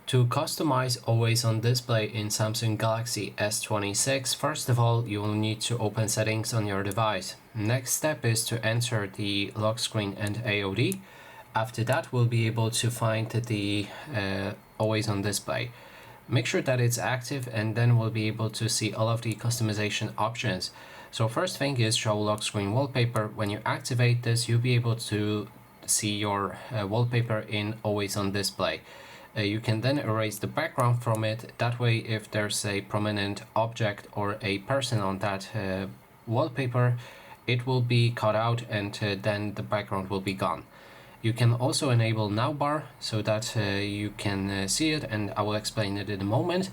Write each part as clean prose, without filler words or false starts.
To customize always on display in Samsung Galaxy S26, first of all, you will need to open settings on your device. Next step is to enter the lock screen and AOD. After that, we'll be able to find the always on display. Make sure that it's active, and then we'll be able to see all of the customization options. So first thing is show lock screen wallpaper. When you activate this, you'll be able to see your wallpaper in always on display. You can then erase the background from it. That way, if there's a prominent object or a person on that wallpaper, it will be cut out, and then the background will be gone. You can also enable now bar so that you can see it, and I will explain it in a moment.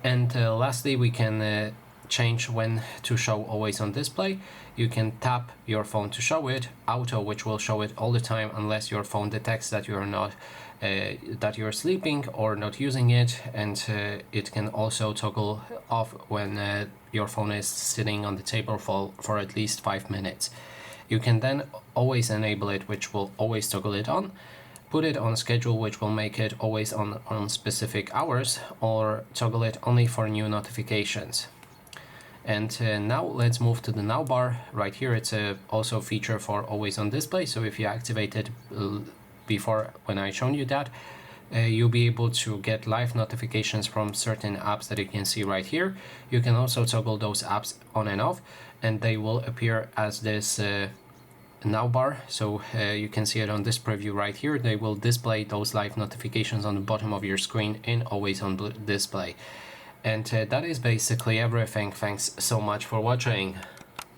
And lastly, we can change when to show always on display. You can tap your phone to show it, auto, which will show it all the time unless your phone detects that you're not that you're sleeping or not using it, and it can also toggle off when your phone is sitting on the table for at least 5 minutes. You can then always enable it, which will always toggle it on, put it on schedule, which will make it always on specific hours, or toggle it only for new notifications. And now let's move to the now bar. Right here, it's also a feature for always on display. So if you activate it before when I shown you that, you'll be able to get live notifications from certain apps that you can see right here. You can also toggle those apps on and off, and they will appear as this now bar. So you can see it on this preview right here. They will display those live notifications on the bottom of your screen in always on display. And that is basically everything. Thanks so much for watching.